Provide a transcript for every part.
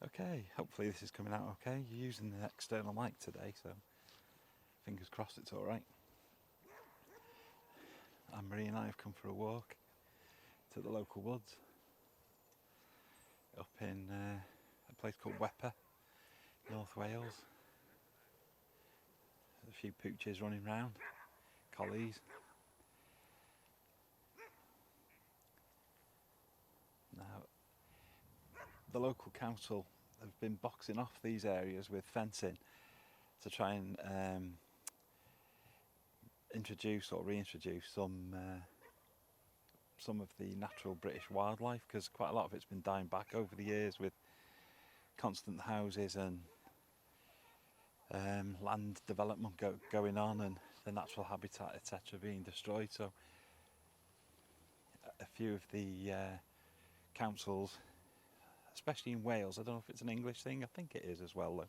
Okay, hopefully this is coming out okay. You're using the external mic today, so fingers crossed it's alright. Anne-Marie and I have come for a walk to the local woods up in a place called Wepper, North Wales. There's a few pooches running round, collies. Now, the local council have been boxing off these areas with fencing to try and introduce or reintroduce some of the natural British wildlife, because quite a lot of it's been dying back over the years with constant houses and land development going on and the natural habitat etc. being destroyed. So a few of the councils, especially in Wales, I don't know if it's an English thing, I think it is as well though,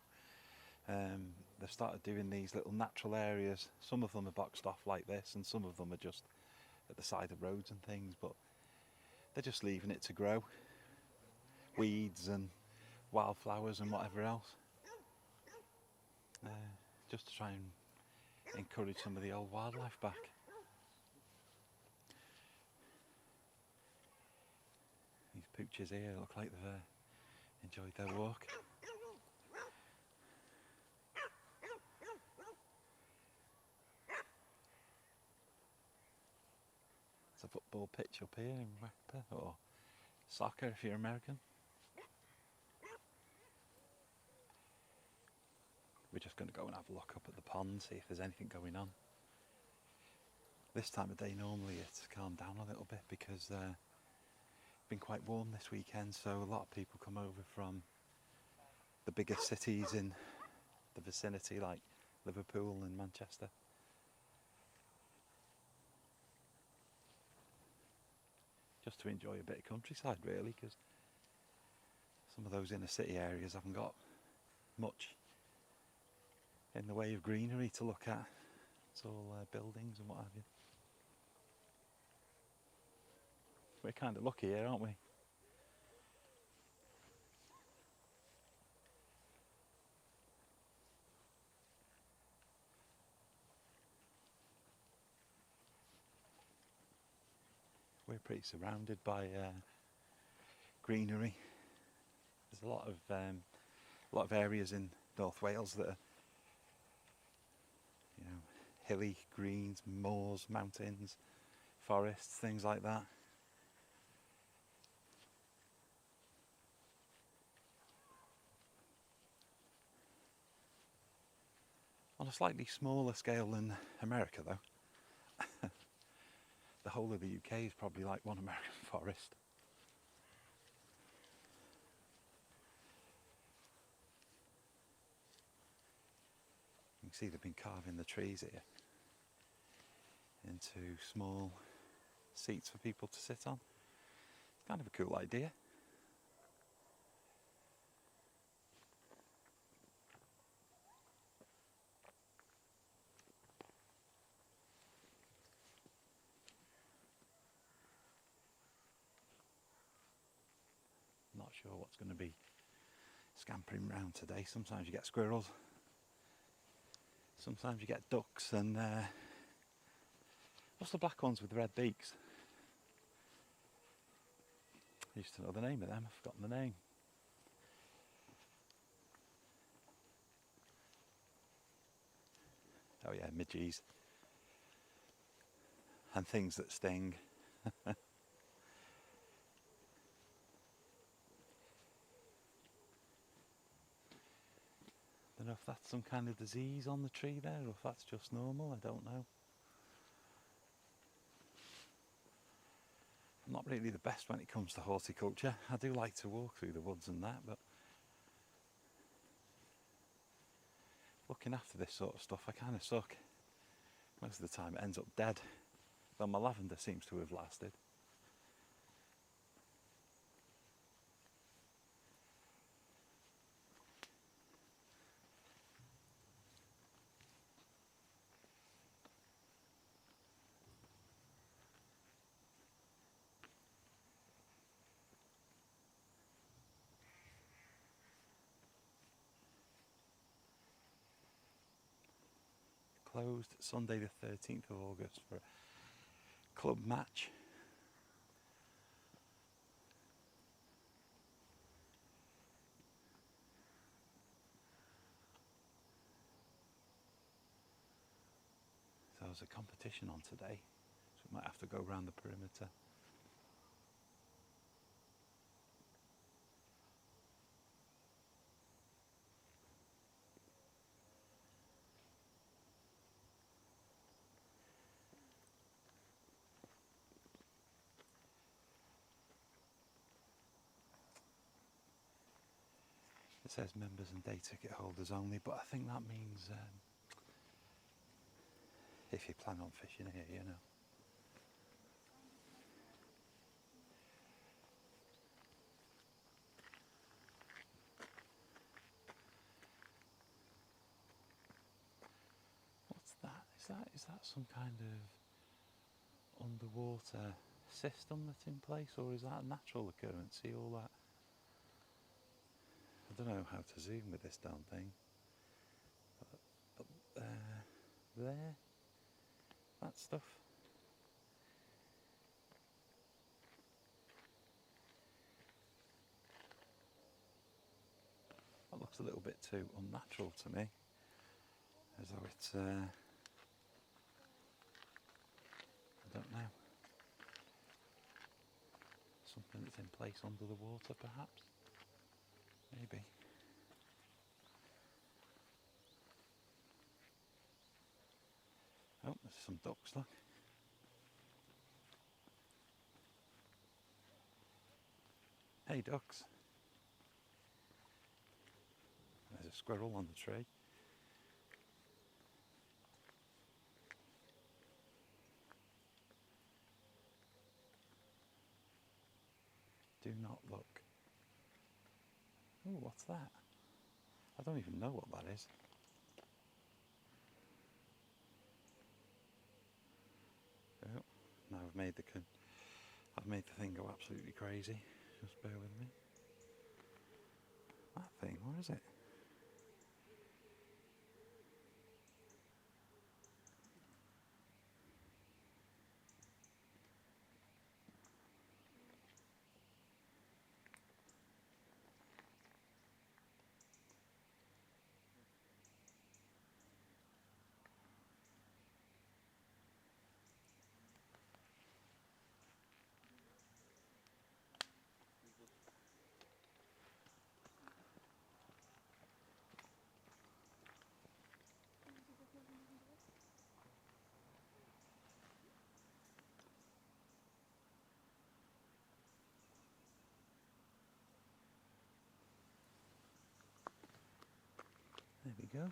they've started doing these little natural areas. Some of them are boxed off like this and some of them are just at the side of roads and things, but they're just leaving it to grow, weeds and wildflowers and whatever else, just to try and encourage some of the old wildlife back. These pooches here look like they've enjoyed their walk. It's a football pitch up here in Wepper, or soccer if you're American. We're just going to go and have a look up at the pond, see if there's anything going on. This time of day normally it's calmed down a little bit because it's been quite warm this weekend, so a lot of people come over from the bigger cities in the vicinity like Liverpool and Manchester. Just to enjoy a bit of countryside really, because some of those inner city areas haven't got much in the way of greenery to look at. It's all buildings and what have you. We're kind of lucky here, aren't we? We're pretty surrounded by greenery. There's a lot of areas in North Wales that are, you know, hilly, greens, moors, mountains, forests, things like that. On a slightly smaller scale than America though. The whole of the UK is probably like one American forest. You can see they've been carving the trees here into small seats for people to sit on. It's kind of a cool idea. Not sure what's going to be scampering around today. Sometimes you get squirrels, sometimes you get ducks, and what's the black ones with the red beaks? I used to know the name of them, I've forgotten the name. Oh yeah, midges. And things that sting. Don't know if that's some kind of disease on the tree there or if that's just normal, I don't know. I'm not really the best when it comes to horticulture. I do like to walk through the woods and that, but looking after this sort of stuff I kind of suck. Most of the time it ends up dead, though my lavender seems to have lasted. closed Sunday the 13th of August for a club match. So there's a competition on today, so we might have to go around the perimeter. It says members and day ticket holders only, but I think that means if you plan on fishing here, you know. What's that? Is that some kind of underwater system that's in place, or is that a natural occurrence? See all that? I don't know how to zoom with this damn thing. But there, that stuff. That looks a little bit too unnatural to me, as though it's, I don't know, something that's in place under the water perhaps, maybe. Oh, there's some ducks, look. Hey ducks. There's a squirrel on the tree. Do not look. Oh, what's that? I don't even know what that is. Oh, now I've made the thing go absolutely crazy. Just bear with me. That thing, where is it? There we go.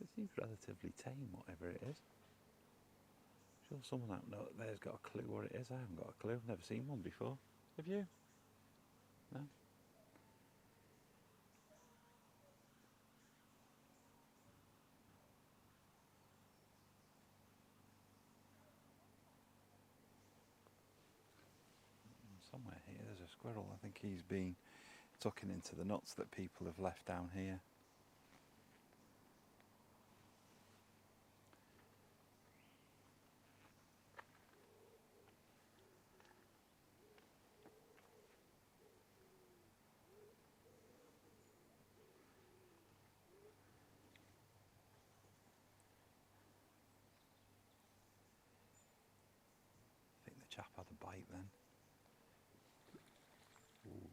It seems relatively tame, whatever it is. Sure someone out there's got a clue what it is. I haven't got a clue. I've never seen one before. Have you? No? Somewhere here there's a squirrel. I think he's been tucking into the nuts that people have left down here. I think the chap had a bite then. Ooh.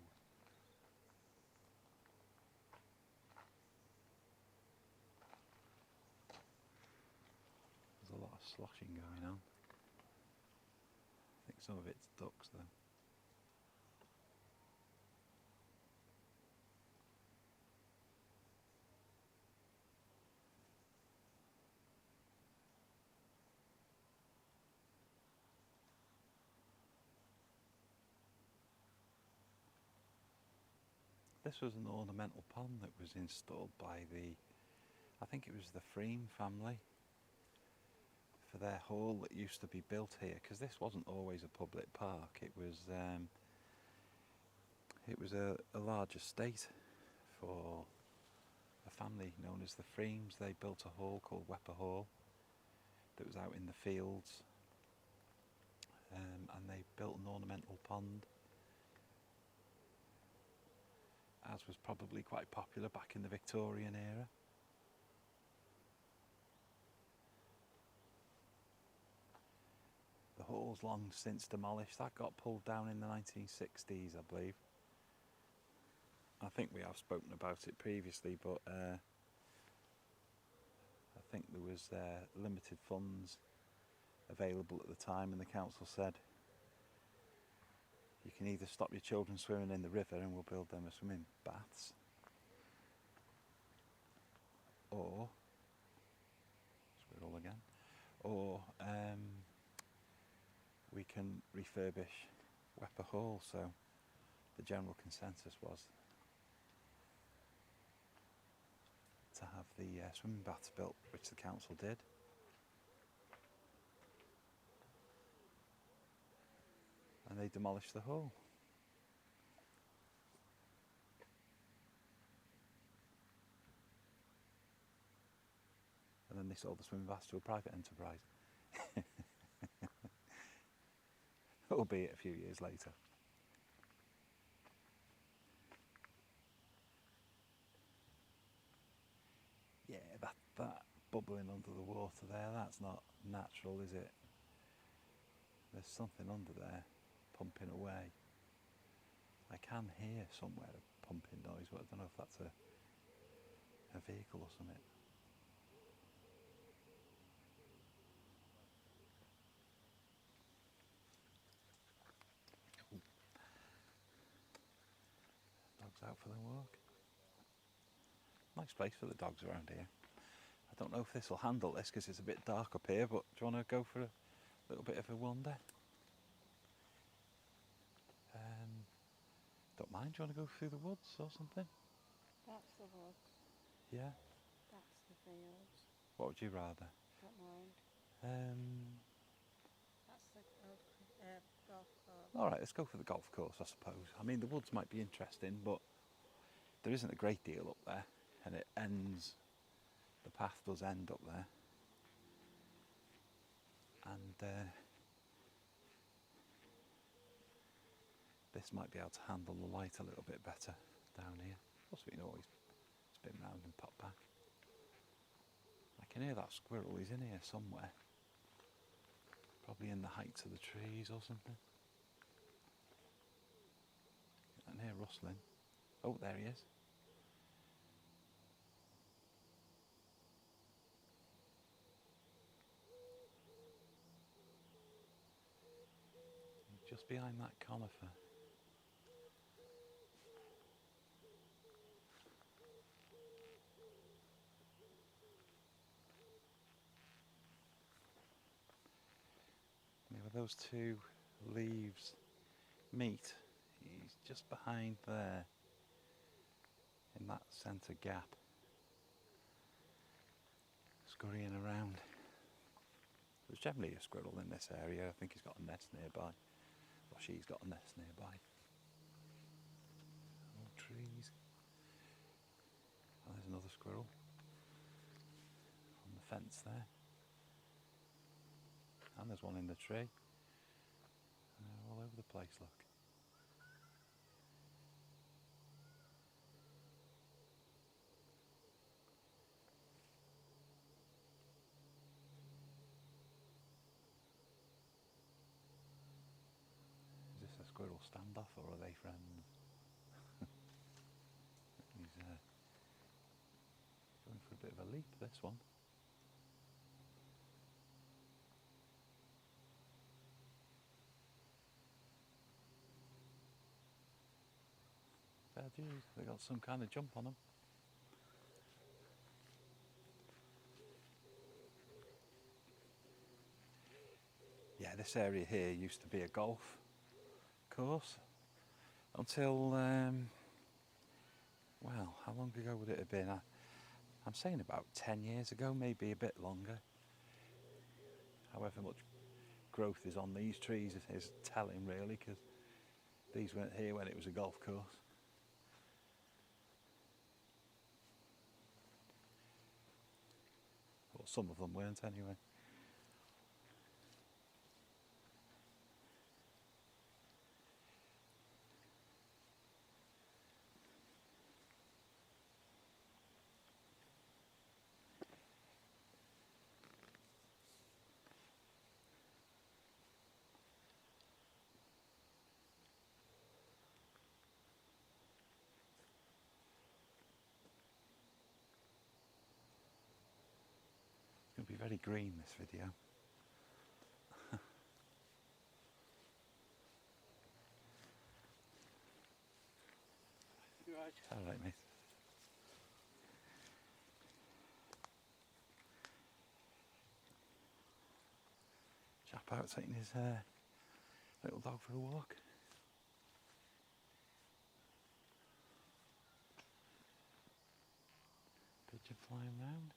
There's a lot of sloshing going on. I think some of it's ducks though. This was an ornamental pond that was installed by I think it was the Freem family, for their hall that used to be built here, because this wasn't always a public park. It was a large estate for a family known as the Freems. They built a hall called Wepper Hall that was out in the fields, and they built an ornamental pond, as was probably quite popular back in the Victorian era. The hall's long since demolished. That got pulled down in the 1960s, I believe. I think we have spoken about it previously, but I think there was limited funds available at the time, and the council said, you can either stop your children swimming in the river and we'll build them a swimming baths, or squirrel again, or we can refurbish Wepper Hall. So the general consensus was to have the swimming baths built, which the council did. And they demolished the hall. And then they sold the swimming baths to a private enterprise. Albeit a few years later. Yeah, that bubbling under the water there, that's not natural, is it? There's something under there pumping away. I can hear somewhere a pumping noise, but I don't know if that's a vehicle or something. Dogs out for their walk. Nice place for the dogs around here. I don't know if this will handle this because it's a bit dark up here, but do you want to go for a little bit of a wander? Don't mind, do you want to go through the woods or something? That's the woods. Yeah? That's the fields. What would you rather? Don't mind. That's the golf course. Alright, let's go for the golf course, I suppose. I mean, the woods might be interesting, but there isn't a great deal up there, and it ends, the path does end up there. And this might be able to handle the light a little bit better down here. Plus we can always spin round and pop back. I can hear that squirrel, he's in here somewhere. Probably in the heights of the trees or something. I can hear rustling. Oh, there he is. Just behind that conifer. Where those two leaves meet, he's just behind there, in that centre gap, scurrying around. There's generally a squirrel in this area. I think he's got a nest nearby, or she's got a nest nearby. Old trees. Oh, there's another squirrel on the fence there. And there's one in the tree. They're all over the place, look. Is this a squirrel standoff or are they friends? He's going for a bit of a leap, this one. Fair dues, they got some kind of jump on them. Yeah, this area here used to be a golf course until, well, how long ago would it have been? I'm saying about 10 years ago, maybe a bit longer. However much growth is on these trees is telling, really, because these weren't here when it was a golf course. Well, some of them weren't anyway. It's going to be very green, this video. Right. All right, mate. Chap out taking his little dog for a walk. Pigeon flying round.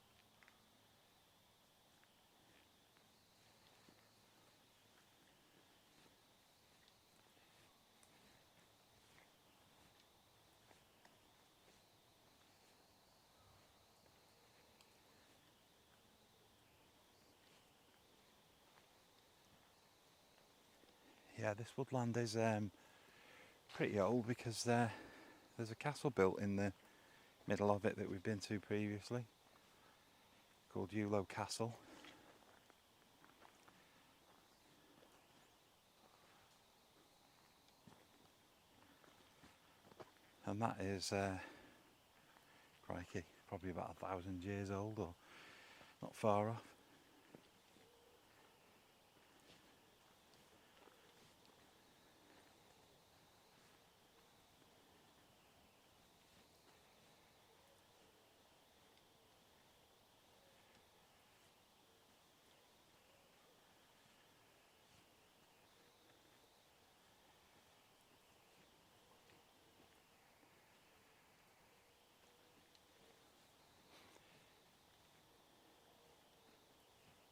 Yeah, this woodland is pretty old because there's a castle built in the middle of it that we've been to previously, called Yulo Castle. And that is, crikey, probably about 1,000 years old or not far off.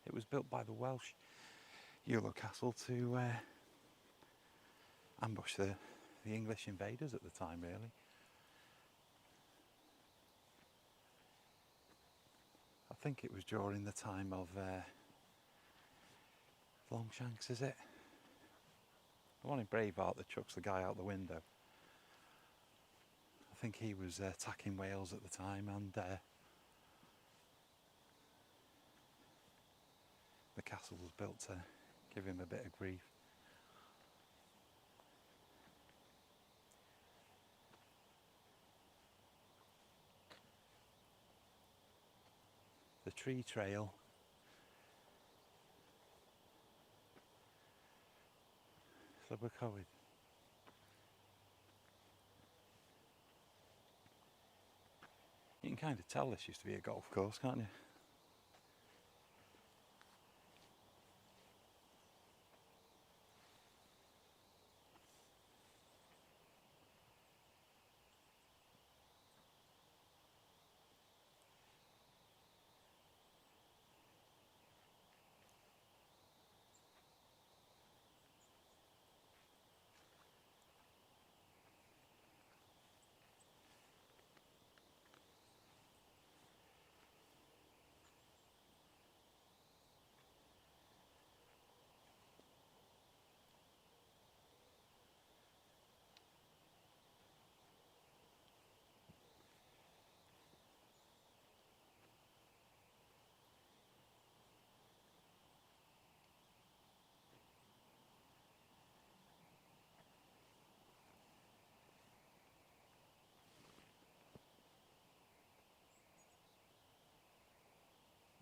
It was built by the Welsh Yulo Castle to ambush the English invaders at the time, really. I think it was during the time of Longshanks, is it? The one in Braveheart that chucks the guy out the window. I think he was attacking Wales at the time, and the castle was built to give him a bit of grief. The tree trail Llywelyn. You can kind of tell this used to be a golf course, can't you?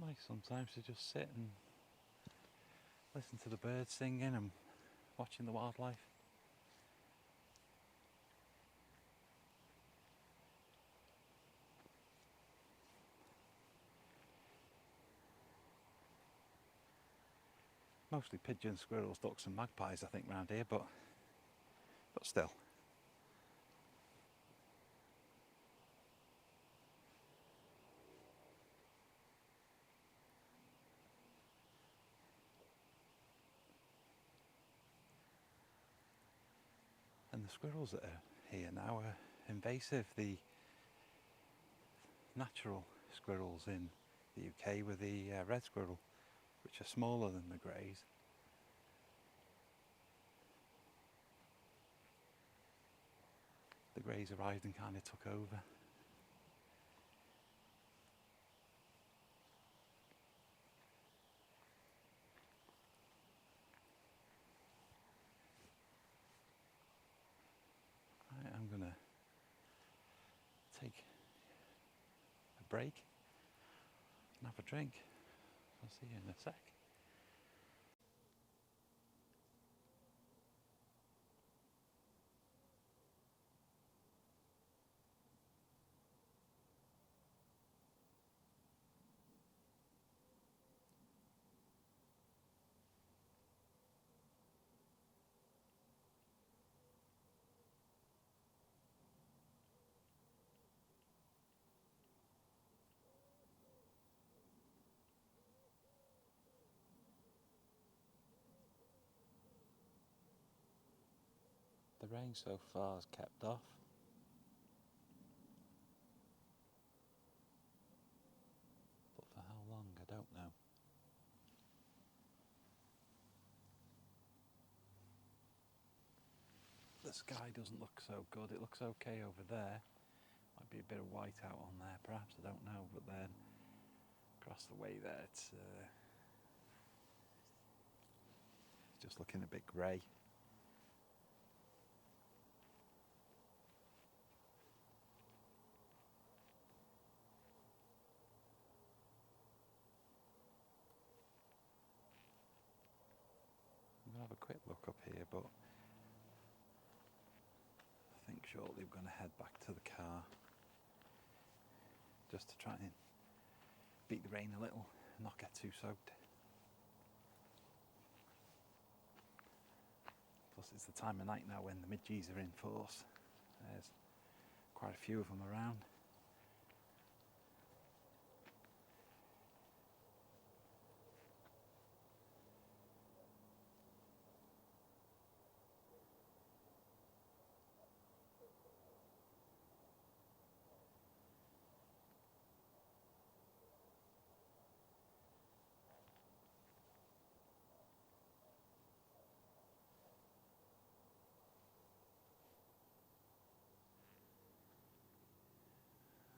Nice sometimes to just sit and listen to the birds singing and watching the wildlife. Mostly pigeons, squirrels, ducks and magpies, I think, round here, but still. And the squirrels that are here now are invasive. The natural squirrels in the UK with the red squirrel, which are smaller than the greys. The greys arrived and kind of took over. Right, I'm gonna take a break and have a drink. I'll see you in a sec. The rain so far has kept off. But for how long, I don't know. The sky doesn't look so good. It looks okay over there. Might be a bit of white out on there, perhaps, I don't know. But then across the way there, it's just looking a bit grey. I'm going to have a quick look up here, but I think shortly we're going to head back to the car just to try and beat the rain a little and not get too soaked. Plus it's the time of night now when the midges are in force. There's quite a few of them around.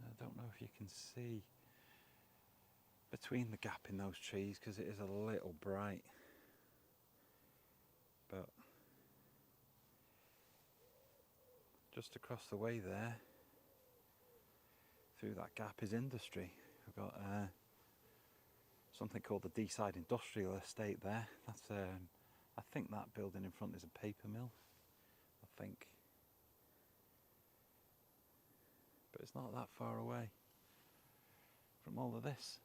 I don't know if you can see between the gap in those trees because it is a little bright, but just across the way there through that gap is industry. We've got something called the Deeside Industrial Estate there. That's I think that building in front is a paper mill, I think, but it's not that far away from all of this.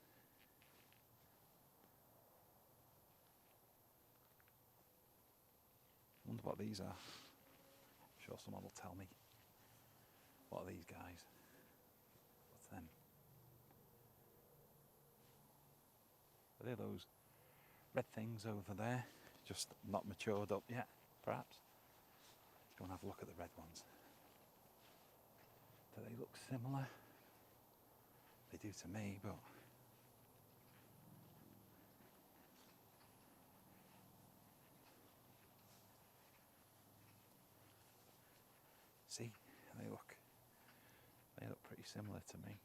I wonder what these are. I'm sure someone will tell me. What are these guys? What's them? Are they those red things over there? Just not matured up yet, perhaps? Let's go and have a look at the red ones. Do they look similar? They do to me, but see, they look pretty similar to me.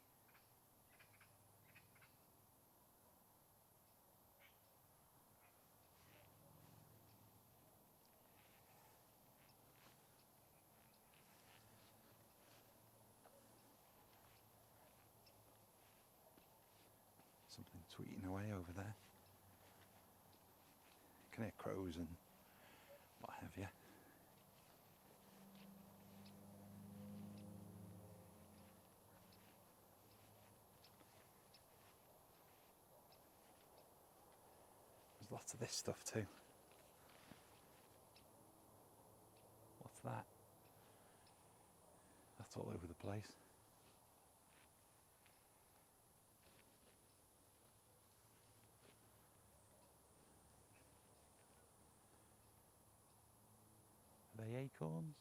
Something tweeting away over there. You can hear crows and what have you. There's lots of this stuff too. What's that? That's all over the place. Are they acorns?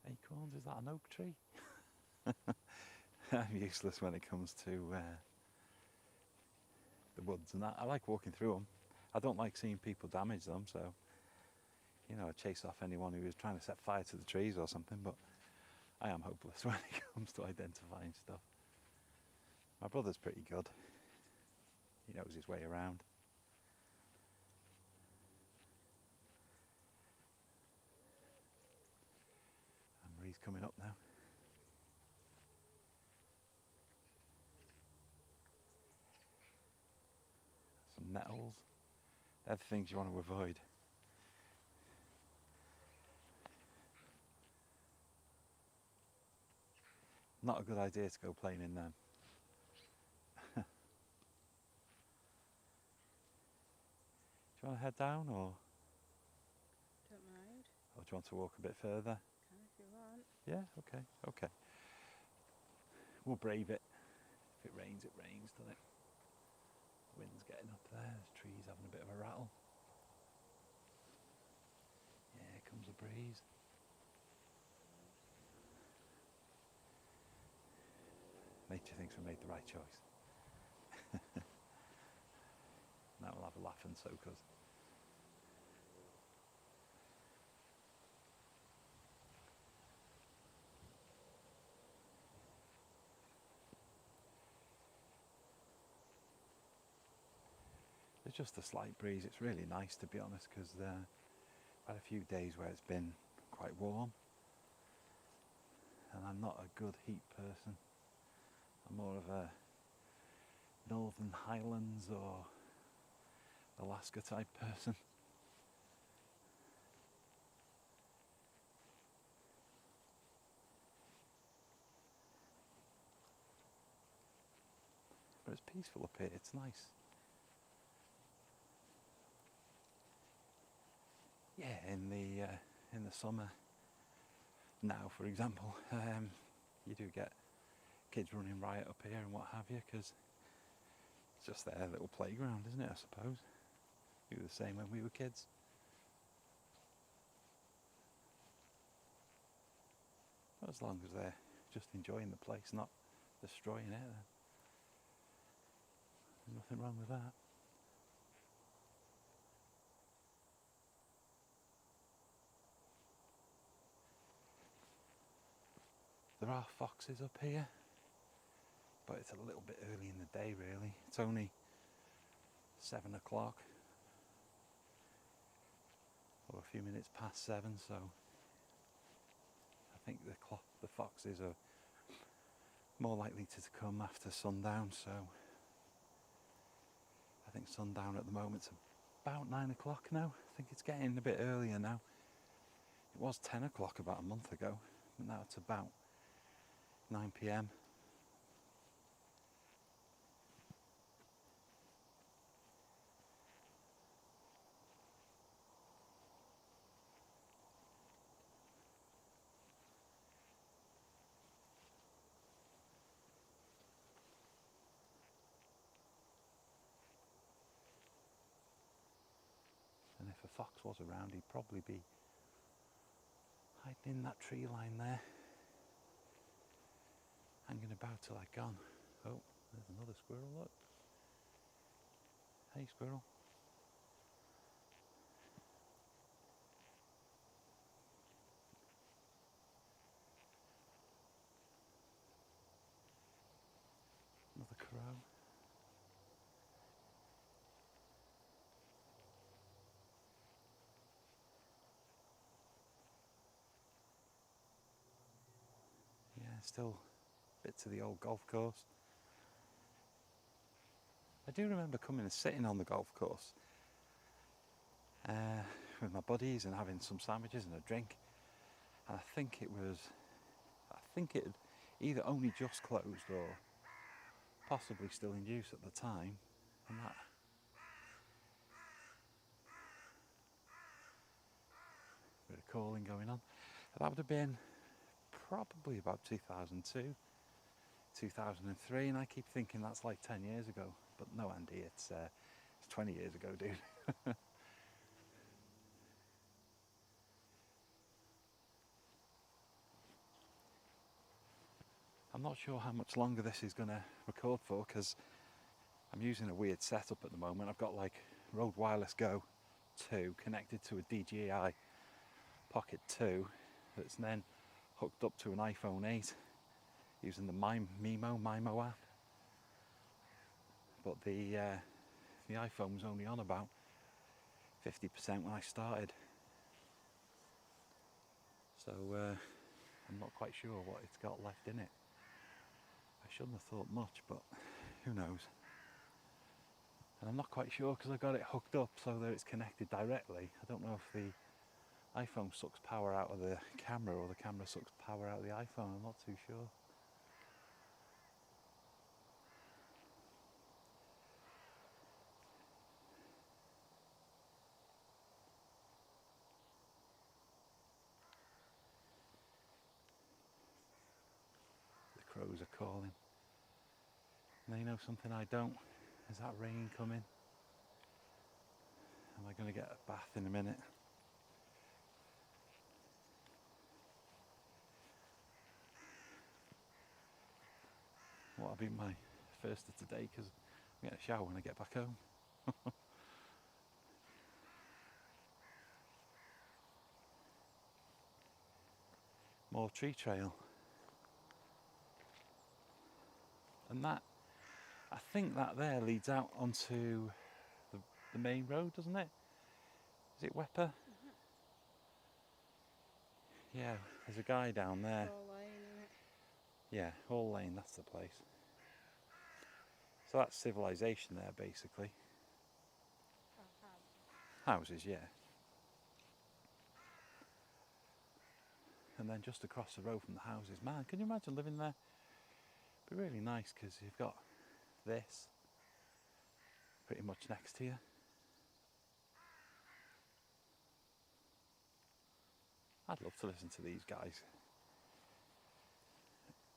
Acorns? Is that an oak tree? I'm useless when it comes to the woods and that. I like walking through them. I don't like seeing people damage them, so you know, I chase off anyone who is trying to set fire to the trees or something, but I am hopeless when it comes to identifying stuff. My brother's pretty good. He knows his way around. And Marie's coming up now. Some nettles. They're the things you want to avoid. Not a good idea to go playing in them. Do you want to head down, or Don't mind. do you want to walk a bit further? Can if you want. Yeah, okay. We'll brave it. If it rains, doesn't it? The wind's getting up there, there's trees having a bit of a rattle. Yeah, here comes the breeze. Nature thinks we made the right choice. Now we'll have a laugh and soak us. There's just a slight breeze. It's really nice, to be honest, because I've had a few days where it's been quite warm, and I'm not a good heat person. I'm more of a Northern Highlands or Alaska type person. But it's peaceful up here, it's nice. Yeah, in the summer now, for example, you do get kids running riot up here and what have you, because it's just their little playground, isn't it, I suppose. We were the same when we were kids. But as long as they're just enjoying the place, not destroying it, then there's nothing wrong with that. There are foxes up here, but it's a little bit early in the day, really. It's only 7 o'clock, or a few minutes past 7, so I think the foxes are more likely to come after sundown, so I think sundown at the moment's about 9 o'clock now. I think it's getting a bit earlier now. It was 10 o'clock about a month ago, but now it's about 9 p.m. And if a fox was around, he'd probably be hiding in that tree line there, hanging about till I'd gone. Oh, there's another squirrel, look. Hey, squirrel. Another crow. Yeah, still bits of the old golf course. I do remember coming and sitting on the golf course with my buddies and having some sandwiches and a drink. And I think it had either only just closed or possibly still in use at the time. And bit of calling going on. That would have been probably about 2002, 2003, and I keep thinking that's like 10 years ago. But no, Andy, it's 20 years ago, dude. I'm not sure how much longer this is going to record for, because I'm using a weird setup at the moment. I've got like Rode Wireless Go 2 connected to a DJI Pocket 2 that's then hooked up to an iPhone 8 using the Mimo app. But the iPhone was only on about 50% when I started. So I'm not quite sure what it's got left in it. I shouldn't have thought much, but who knows. And I'm not quite sure because I got it hooked up so that it's connected directly. I don't know if the iPhone sucks power out of the camera or the camera sucks power out of the iPhone. I'm not too sure. The crows are calling. And they know something I don't. Is that rain coming? Am I going to get a bath in a minute? What'll be my first of today, because I'm getting a shower when I get back home. More tree trail. And that, I think that there leads out onto the main road, doesn't it? Is it Wepper? Yeah, there's a guy down there. All lane, innit? Yeah, Hall Lane, that's the place. So that's civilization there, basically. Houses, yeah. And then just across the road from the houses, man, can you imagine living there? It'd be really nice because you've got this pretty much next to you. I'd love to listen to these guys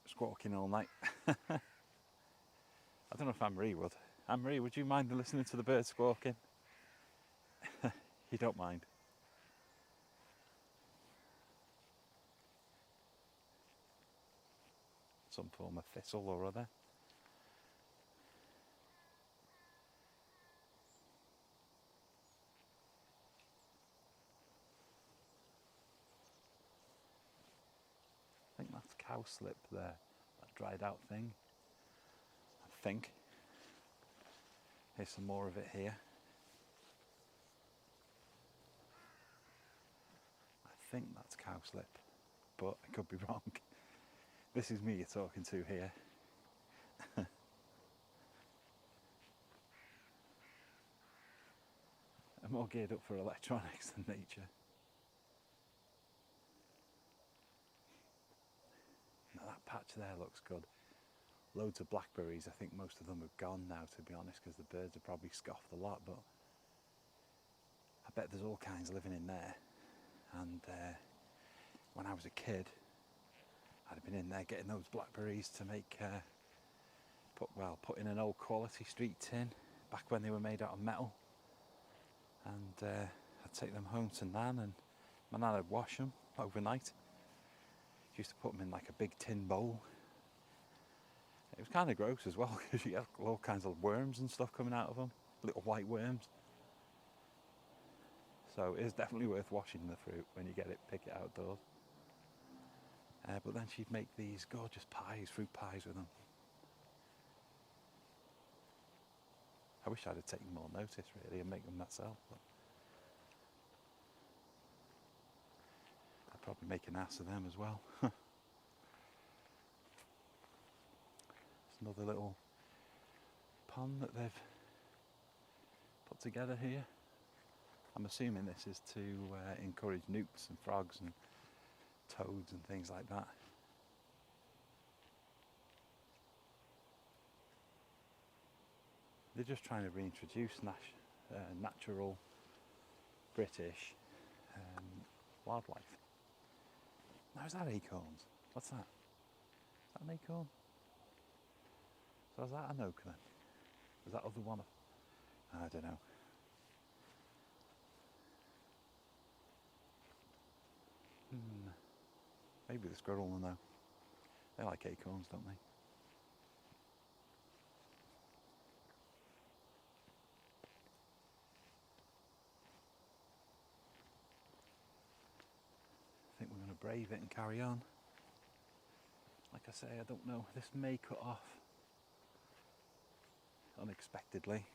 squawking all night. I don't know if Anne-Marie would. Anne-Marie, would you mind listening to the birds squawking? You don't mind? Some form of thistle or other. I think that's cowslip there, that dried out thing. I think. Here's some more of it here. I think that's cowslip, but I could be wrong. This is me you're talking to here. I'm more geared up for electronics than nature. Now that patch there looks good. Loads of blackberries. I think most of them are gone now, to be honest, because the birds have probably scoffed a lot, but I bet there's all kinds living in there. And when I was a kid, I'd have been in there getting those blackberries to make, put in an old Quality Street tin, back when they were made out of metal. And I'd take them home to Nan, and my Nan would wash them overnight. She used to put them in like a big tin bowl. It was kind of gross as well, because you get all kinds of worms and stuff coming out of them, little white worms. So it is definitely worth washing the fruit when you pick it outdoors. But then she'd make these gorgeous pies, fruit pies with them. I wish I'd have taken more notice really and make them myself. But I'd probably make an ass of them as well. It's another little pond that they've put together here. I'm assuming this is to encourage newts and frogs and toads and things like that. They're just trying to reintroduce natural British wildlife. Now is that acorns? What's that? Is that an acorn? So is that an oak then? Is that other one? I don't know. Maybe the squirrel will know. They like acorns, don't they? I think we're going to brave it and carry on. Like I say, I don't know, this may cut off unexpectedly,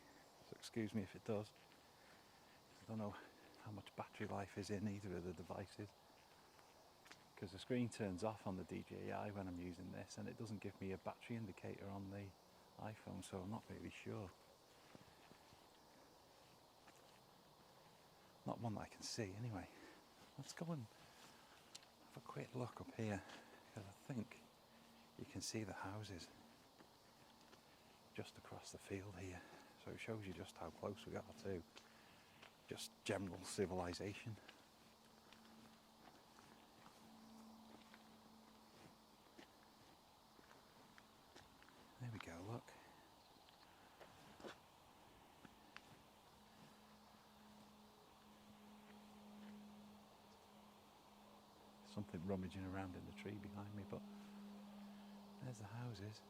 so excuse me if it does. I don't know how much battery life is in either of the devices, because the screen turns off on the DJI when I'm using this, and it doesn't give me a battery indicator on the iPhone, so I'm not really sure. Not one that I can see anyway. Let's go and have a quick look up here, because I think you can see the houses just across the field here, so it shows you just how close we are to just general civilization. There we go, look. Something rummaging around in the tree behind me, but there's the houses,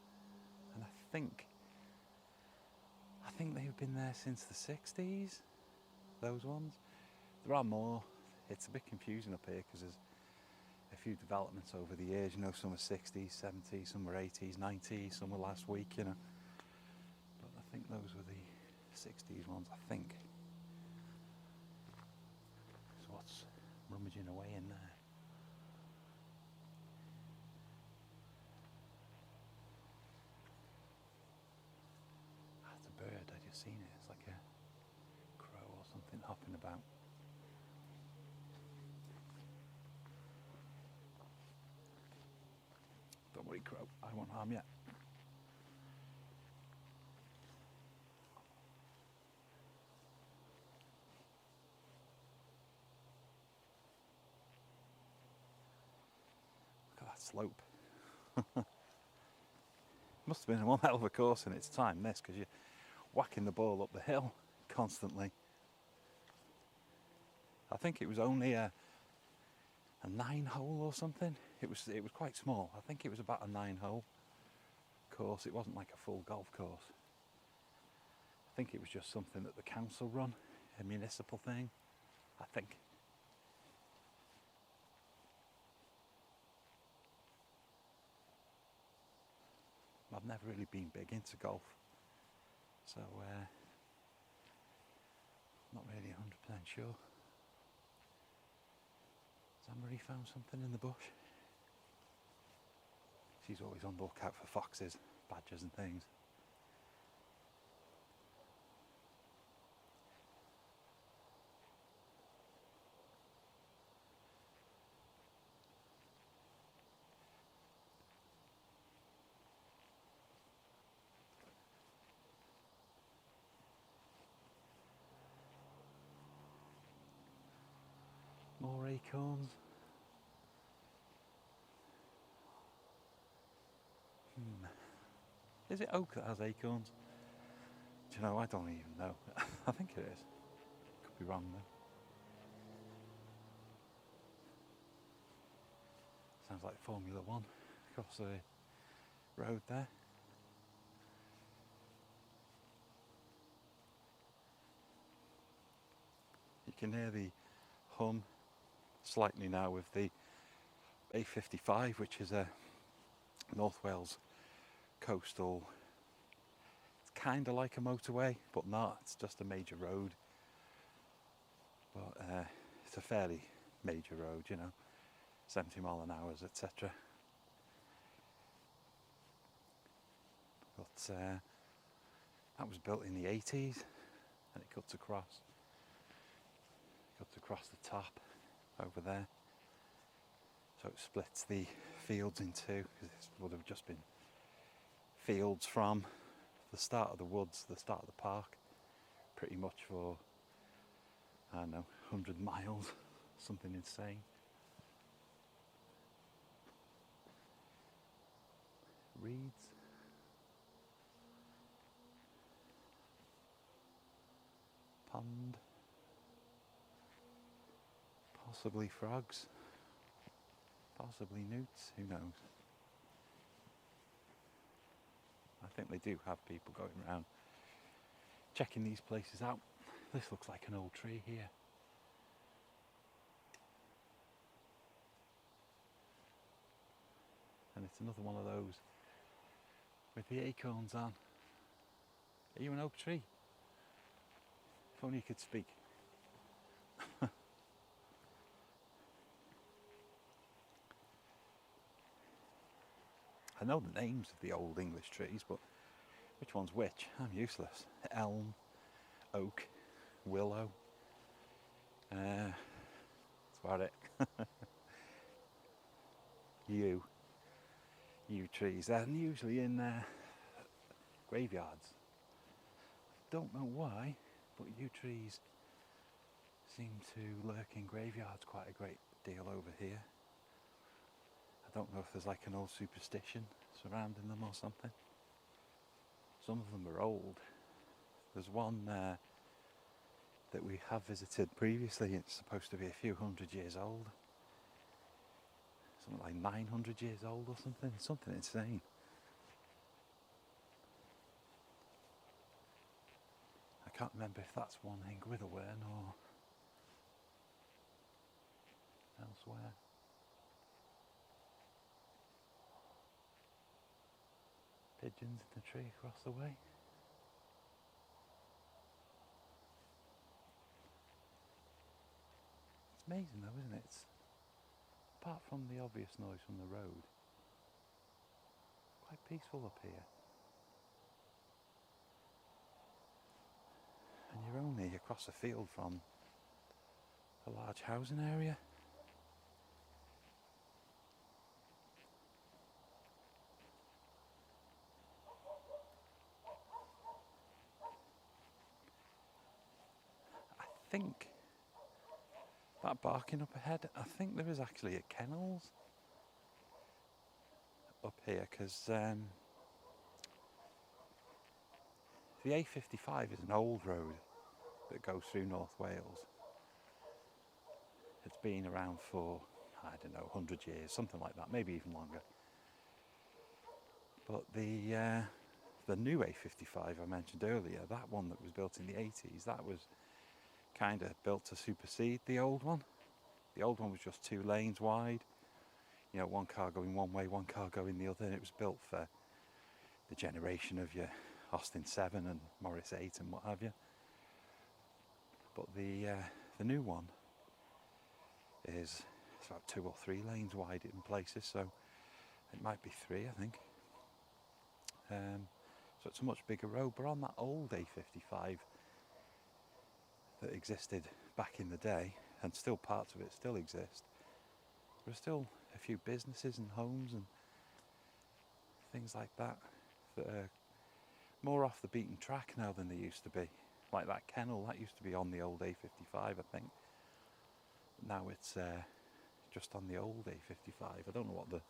and I think they've been there since the 60s, those ones. There are more. It's a bit confusing up here because there's a few developments over the years, you know, some were 60s, 70s, some were 80s, 90s, some were last week, you know. But I think those were the 60s ones, I think. So what's rummaging away in there? That's a bird, I just seen it. It's like a crow or something hopping about. Don't worry, crow, I won't harm you. Look at that slope. Must have been one hell of a course in its time, this, because you're whacking the ball up the hill constantly. I think it was only a 9-hole or something. It was quite small. I think it was about a 9-hole course. It wasn't like a full golf course. I think it was just something that the council run, a municipal thing, I think. I've never really been big into golf, so not really 100% sure. Has Anne-Marie found something in the bush? She's always on the lookout for foxes, badgers and things. More acorns. Is it oak that has acorns? Do you know, I don't even know. I think it is. Could be wrong though. Sounds like Formula One across the road there. You can hear the hum slightly now with the A55, which is a North Wales coastal. It's kind of like a motorway, but not. It's just a major road. But it's a fairly major road, you know, 70 mile an hour, etc. But that was built in the 80s, and it cuts across the top over there. So it splits the fields in two, because this would have just been fields from the start of the woods, the start of the park, pretty much for, I don't know, 100 miles, something insane. Reeds. Pond. Possibly frogs. Possibly newts, who knows. think they do have people going around checking these places out. This looks like an old tree here. And it's another one of those with the acorns on. Are you an oak tree? If only you could speak. I know the names of the old English trees, but which one's which? I'm useless. Elm, oak, willow. That's about it. Yew trees. They're usually in graveyards. Don't know why, but yew trees seem to lurk in graveyards quite a great deal over here. I don't know if there's like an old superstition surrounding them or something. Some of them are old. There's one that we have visited previously. It's supposed to be a few hundred years old. Something like 900 years old or something. Something insane. I can't remember if that's one in Gwitherwern or elsewhere. Pigeons in the tree across the way. It's amazing though, isn't it? Apart from the obvious noise from the road, quite peaceful up here. And you're only across a field from a large housing area. I think that barking up ahead, I think there is actually a kennels up here, because the A55 is an old road that goes through North Wales. It's been around for, I don't know, 100 years, something like that, maybe even longer. But the new A55 I mentioned earlier, that one that was built in the 80s, that was kind of built to supersede the old one. The old one was just 2 lanes wide, you know, one car going one way, one car going the other, and it was built for the generation of your Austin 7 and Morris 8 and what have you. But the new one is, it's about 2 or 3 lanes wide in places, so it might be 3, I think. So it's a much bigger road, but on that old A55 that existed back in the day, and still parts of it still exist, there are still a few businesses and homes and things like that that are more off the beaten track now than they used to be. Like that kennel, that used to be on the old A55, I think. Now it's just on the old A55. I don't know what the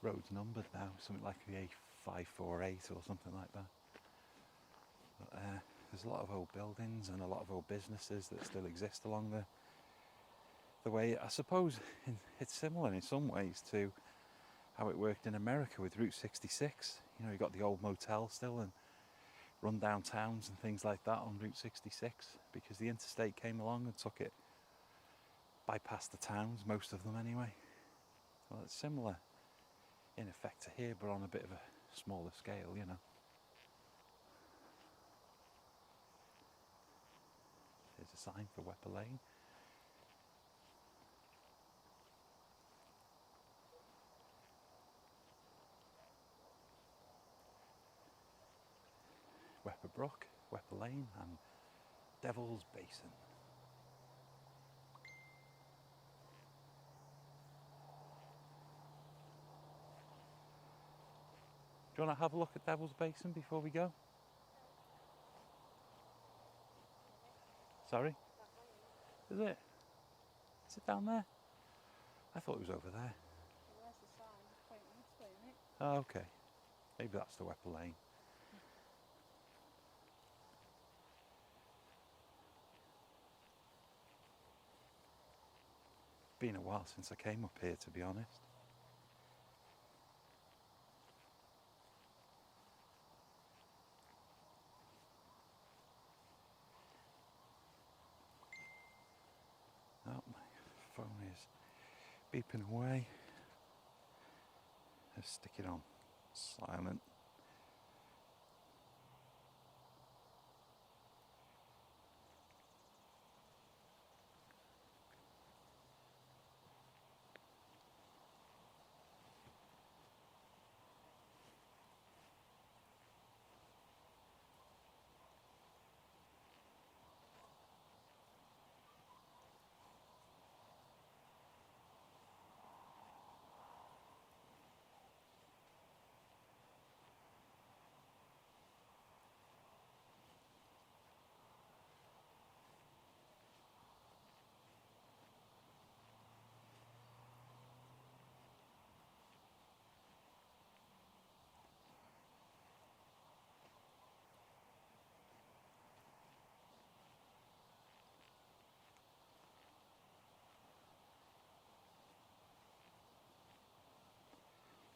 road's numbered now, something like the A548 or something like that. But, there's a lot of old buildings and a lot of old businesses that still exist along the way. I suppose it's similar in some ways to how it worked in America with Route 66. You know, you got the old motel still and run-down towns and things like that on Route 66 because the interstate came along and took it, bypassed the towns, most of them anyway. Well, it's similar in effect to here, but on a bit of a smaller scale, you know. There's a sign for Wepper Lane. Wepper Brook, Wepper Lane and Devil's Basin. Do you want to have a look at Devil's Basin before we go? Sorry? Is it? Is it down there? I thought it was over there. Well, there's the sign pointing this way, isn't it? Oh, okay. Maybe that's the Wepper Lane. Been a while since I came up here, to be honest. beeping away. Let's stick it on silent.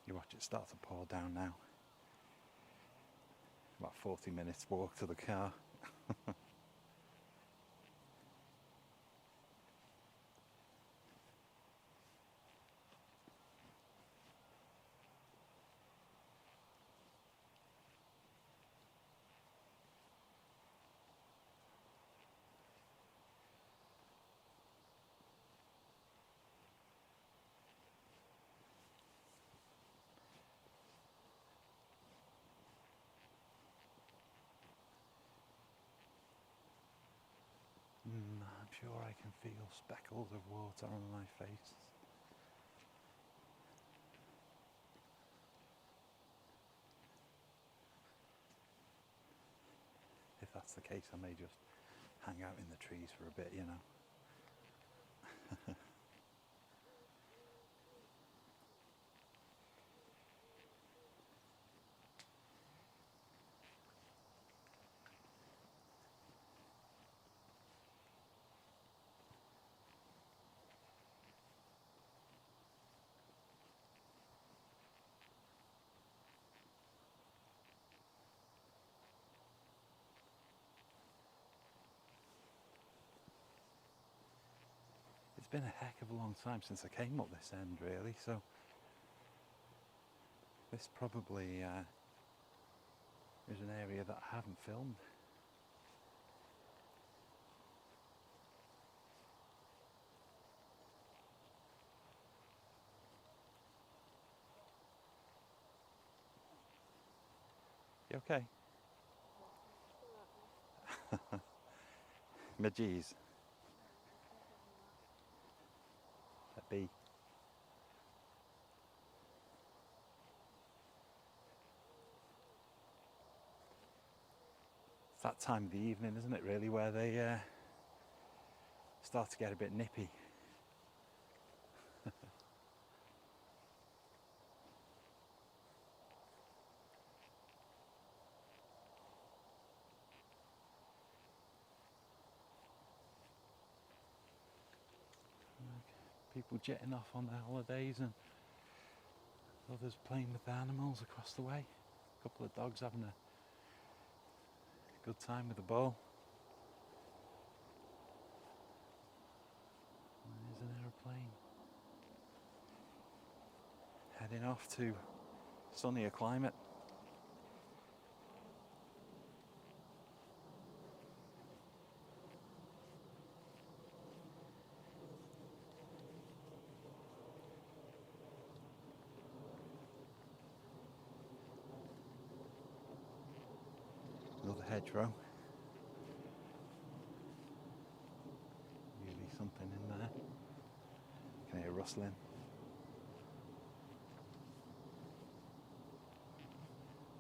You watch it start to pour down now. About 40 minutes walk to the car. I'm sure I can feel speckles of water on my face. If that's the case, I may just hang out in the trees for a bit, you know. It's been a heck of a long time since I came up this end, really, so this probably is an area that I haven't filmed. You okay? My G's. A bee. It's that time of the evening, isn't it, really, where they start to get a bit nippy. People jetting off on their holidays and others playing with the animals across the way. A couple of dogs having a good time with the ball. There's an aeroplane heading off to sunnier climate. Another hedgerow. Usually something in there. You can hear rustling.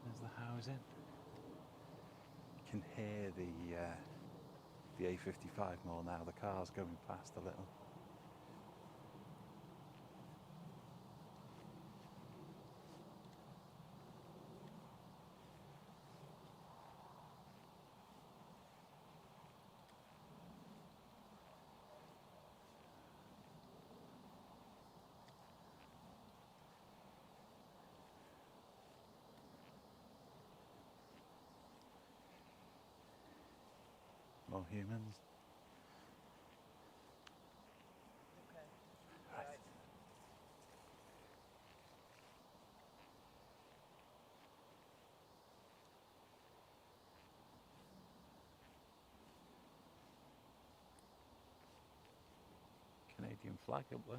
There's the housing. You can hear the A55 more now. The car's going past a little. More humans. Okay. Right. Canadian flag up there.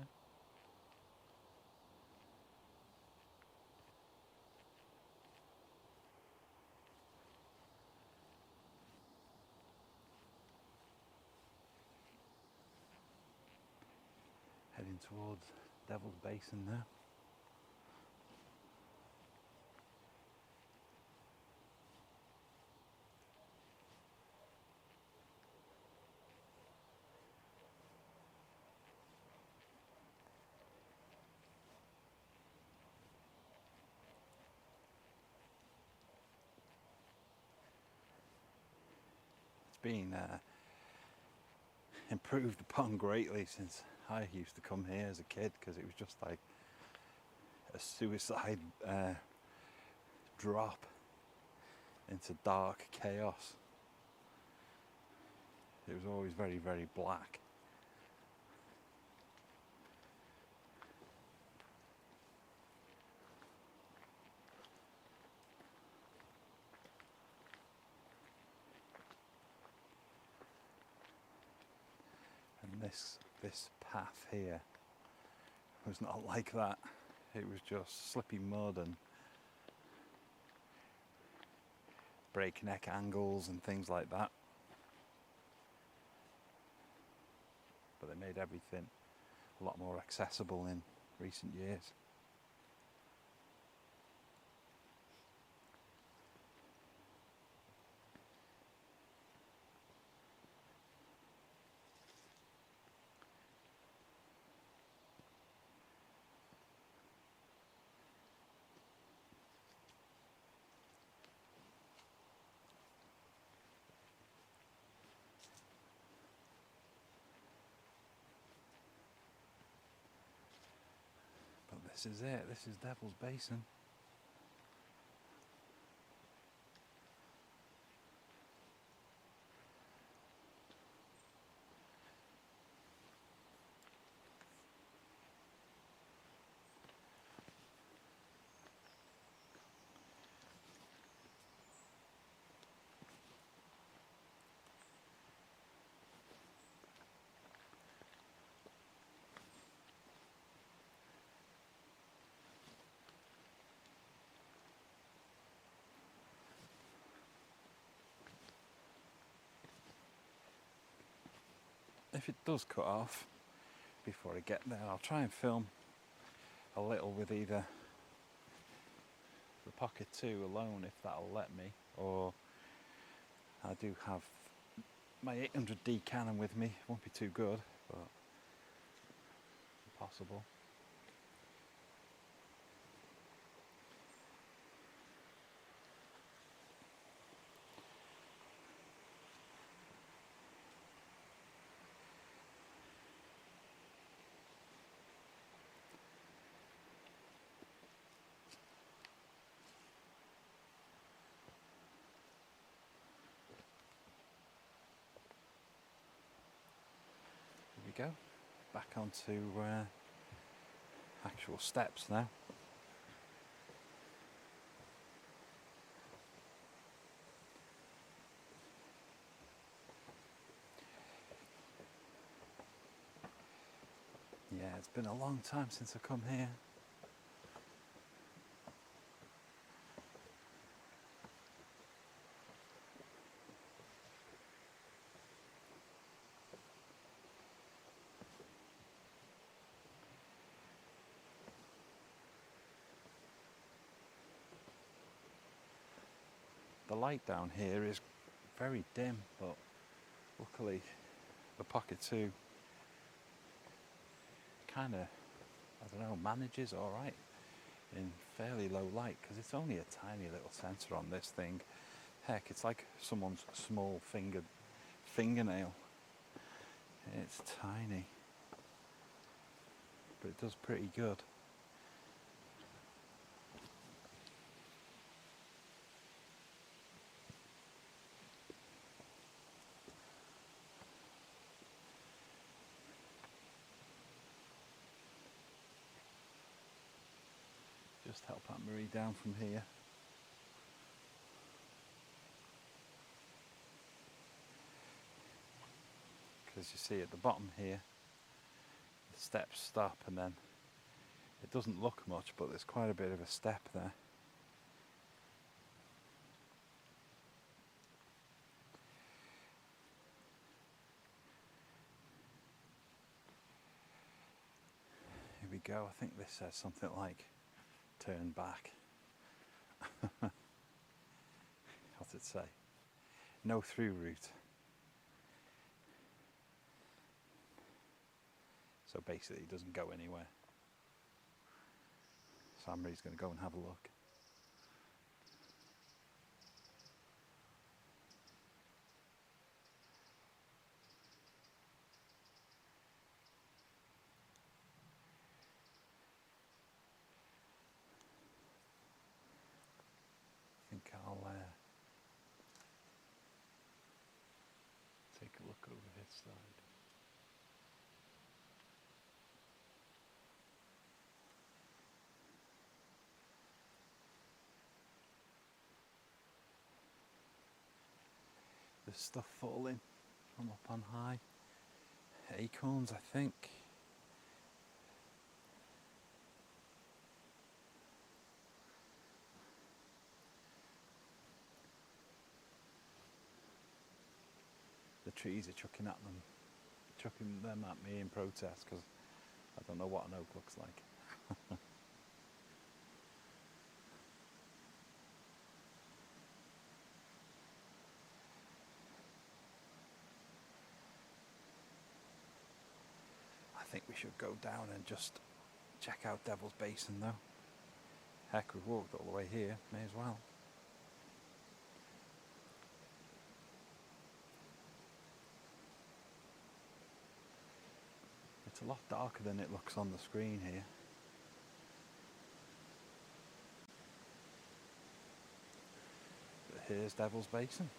Heading towards Devil's Basin now. It's been improved upon greatly since I used to come here as a kid, because it was just like a suicide drop into dark chaos. It was always very, very black. And this path here was not like that. It was just slippy mud and breakneck angles and things like that. But they made everything a lot more accessible in recent years. But this is it, this is Devil's Basin. If it does cut off before I get there, I'll try and film a little with either the Pocket 2 alone, if that'll let me, or I do have my 800D Canon with me. It won't be too good, but possible. Here we go, back onto actual steps now. Yeah, it's been a long time since I've come here. The light down here is very dim, but luckily the Pocket 2 kind of, I don't know, manages alright in fairly low light, because it's only a tiny little sensor on this thing. Heck, it's like someone's small fingernail. It's tiny, but it does pretty good. Just help Aunt Marie down from here. Because you see at the bottom here, steps stop, and then it doesn't look much, but there's quite a bit of a step there. Here we go. I think this says something like turn back. What's it say? No through route. So basically it doesn't go anywhere. Somebody's going to go and have a look. I think I'll take a look over this side. There's stuff falling from up on high. Acorns, I think. The trees are chucking them at me in protest because I don't know what an oak looks like. I think we should go down and just check out Devil's Basin though. Heck, we've walked all the way here, may as well. It's a lot darker than it looks on the screen here. But here's Devil's Basin.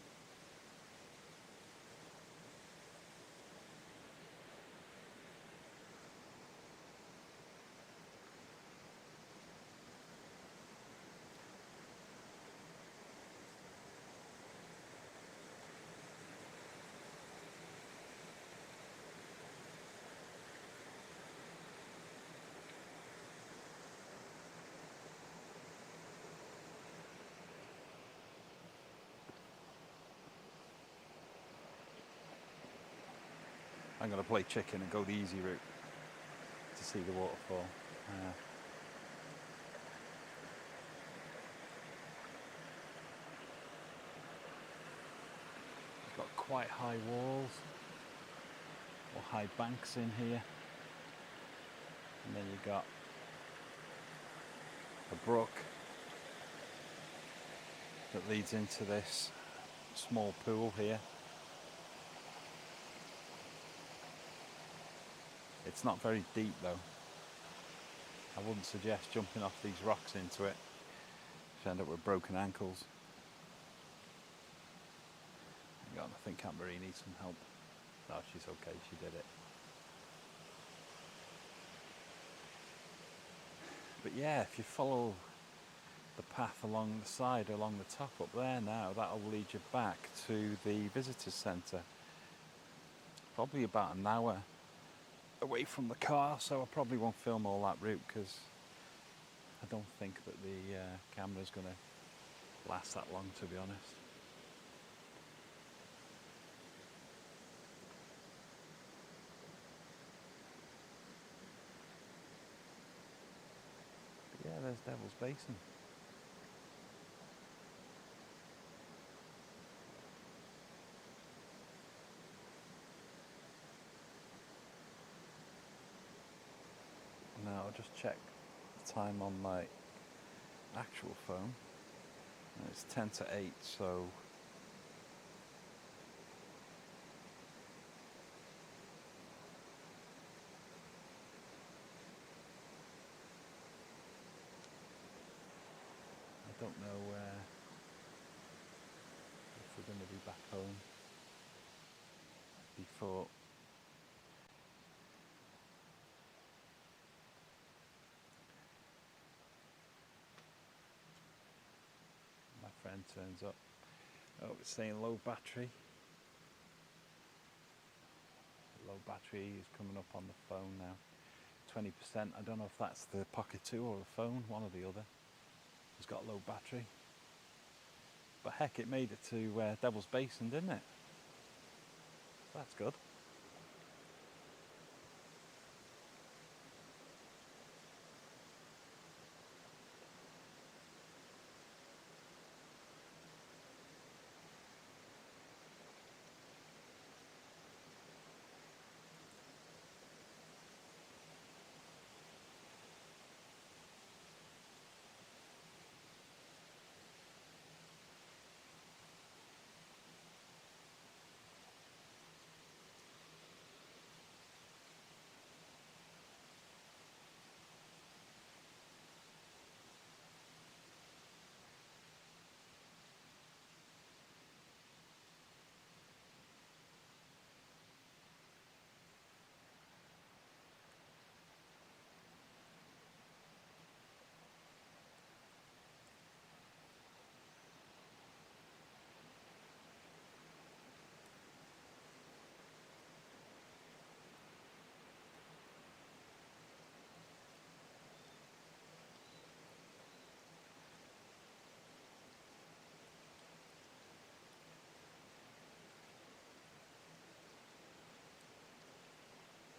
I'm going to play chicken and go the easy route to see the waterfall. It's got quite high walls or high banks in here, and then you've got a brook that leads into this small pool here. It's not very deep though. I wouldn't suggest jumping off these rocks into it. You end up with broken ankles. Hang on, I think Anne-Marie needs some help. No, she's okay, she did it. But yeah, if you follow the path along the side, along the top up there now, that'll lead you back to the visitors centre. Probably about an hour away from the car, so I probably won't film all that route because I don't think that the camera's going to last that long, to be honest. But yeah, there's Devil's Basin. Now I'll just check the time on my actual phone. It's 10 to 8, so I don't know if we're going to be back home before my friend turns up. Oh, it's saying low battery. Low battery is coming up on the phone now. 20%. I don't know if that's the Pocket 2 or a phone, one or the other. It's got low battery. But heck, it made it to Devil's Basin, didn't it? That's good.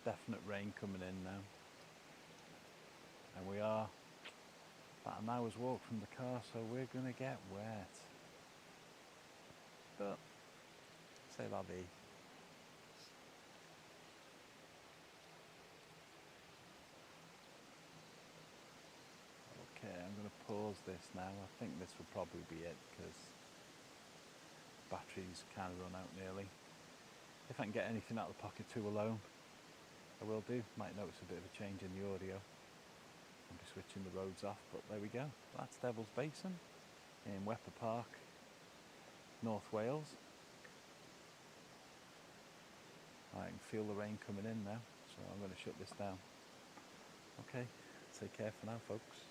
Definite rain coming in now. And we are about an hour's walk from the car, so we're going to get wet. But, c'est la vie. Okay, I'm going to pause this now. I think this will probably be it because battery's kind of run out nearly. If I can get anything out of the Pocket 2 alone, I will do. Might notice a bit of a change in the audio. I'll be switching the roads off, but there we go. That's Devil's Basin in Wepper Park, North Wales. I can feel the rain coming in now, so I'm going to shut this down. Okay, take care for now, folks.